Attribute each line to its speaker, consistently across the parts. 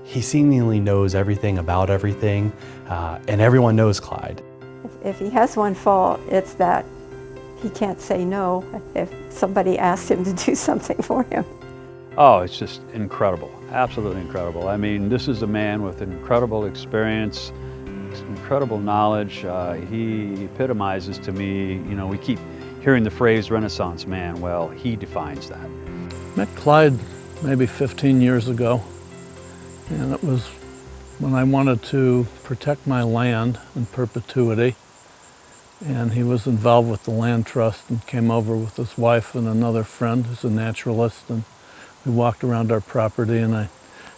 Speaker 1: He seemingly knows everything about everything, and everyone knows Clyde.
Speaker 2: If he has one fault, it's that he can't say no if somebody asks him to do something for him.
Speaker 3: Oh, it's just incredible, absolutely incredible. I mean, this is a man with incredible experience, incredible knowledge. He epitomizes to me, you know, we keep hearing the phrase Renaissance man. Well, he defines that.
Speaker 4: Met Clyde maybe 15 years ago, and it was when I wanted to protect my land in perpetuity. And he was involved with the land trust and came over with his wife and another friend who's a naturalist, and we walked around our property, and I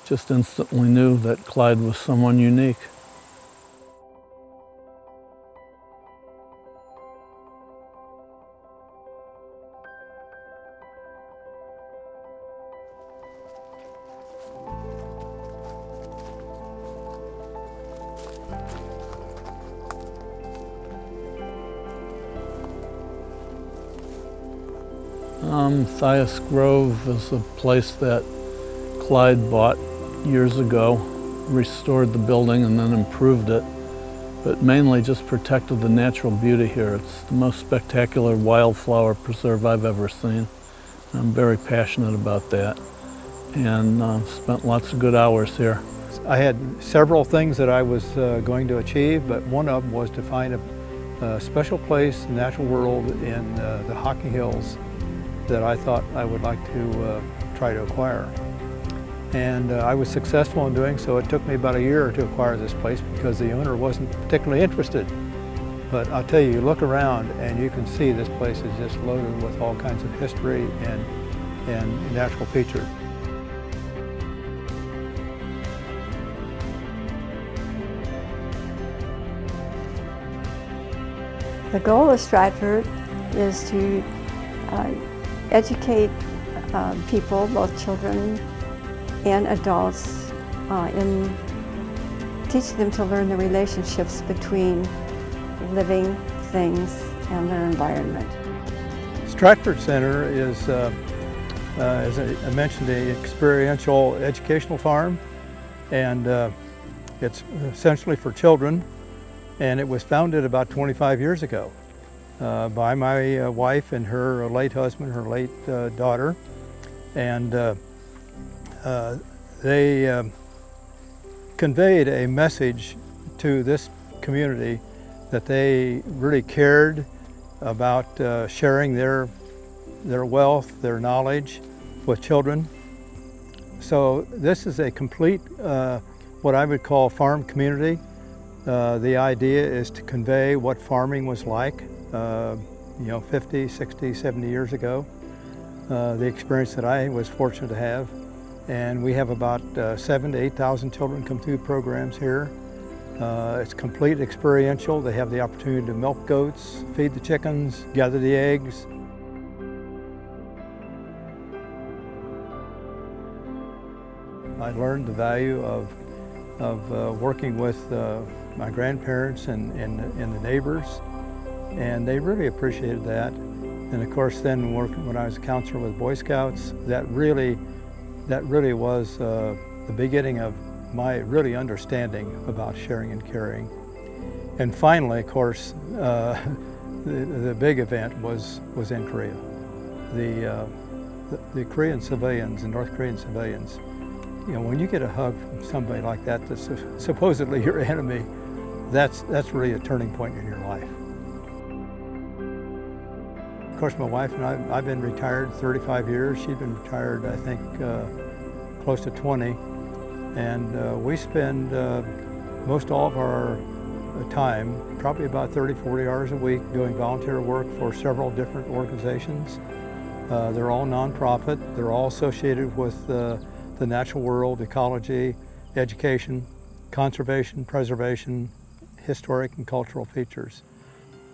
Speaker 4: just instantly knew that Clyde was someone unique. Thias Grove is a place that Clyde bought years ago, restored the building and then improved it, but mainly just protected the natural beauty here. It's the most spectacular wildflower preserve I've ever seen. I'm very passionate about that, and spent lots of good hours here.
Speaker 5: I had several things that I was going to achieve, but one of them was to find a special place in the natural world in the Hockey Hills that I thought I would like to try to acquire. And I was successful in doing so. It took me about a year to acquire this place because the owner wasn't particularly interested. But I'll tell you, you look around and you can see this place is just loaded with all kinds of history and natural features.
Speaker 2: The goal of Stratford is to educate people, both children and adults, in teaching them to learn the relationships between living things and their environment.
Speaker 5: Stratford Center is, as I mentioned, an experiential educational farm, and it's essentially for children, and it was founded about 25 years ago. By my wife and her late husband, her late daughter, and they conveyed a message to this community that they really cared about sharing their wealth, their knowledge with children. So this is a complete, what I would call farm community. The idea is to convey what farming was like 50, 60, 70 years ago, the experience that I was fortunate to have. And we have about 7,000 to 8,000 children come through programs here. It's complete experiential. They have the opportunity to milk goats, feed the chickens, gather the eggs. I learned the value of working with my grandparents and the neighbors, and they really appreciated that. And of course, then working when I was a counselor with Boy Scouts, that really was the beginning of my really understanding about sharing and caring. And finally, of course, the big event was in Korea. The Korean civilians, the North Korean civilians, you know, when you get a hug from somebody like that that's supposedly your enemy, that's really a turning point in your life. Of course, my wife and I've been retired 35 years. She's been retired, I think, close to 20. And we spend most all of our time, probably about 30, 40 hours a week, doing volunteer work for several different organizations. They're all nonprofit. They're all associated with the natural world, ecology, education, conservation, preservation, historic and cultural features.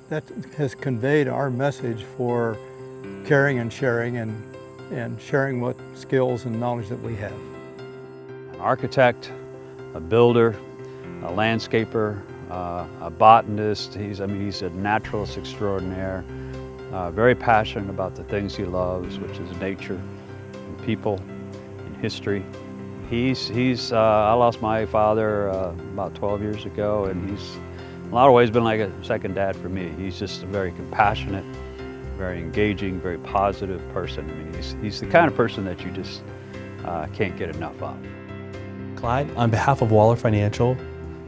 Speaker 5: That has conveyed our message for caring and sharing what skills and knowledge that we have.
Speaker 3: An architect, a builder, a landscaper, a botanist. He's a naturalist extraordinaire, very passionate about the things he loves, which is nature and people and history. I lost my father about 12 years ago, and he's in a lot of ways been like a second dad for me. He's just a very compassionate, very engaging, very positive person. I mean, he's the kind of person that you just can't get enough of.
Speaker 1: Clyde, on behalf of Waller Financial,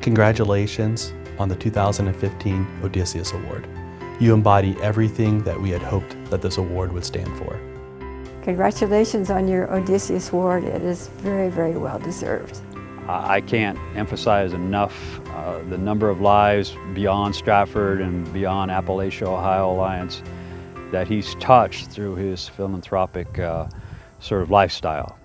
Speaker 1: congratulations on the 2015 Odysseus Award. You embody everything that we had hoped that this award would stand for.
Speaker 2: Congratulations on your Odysseus Award. It is very, very well deserved.
Speaker 3: I can't emphasize enough the number of lives beyond Stratford and beyond Appalachia, Ohio Alliance that he's touched through his philanthropic sort of lifestyle.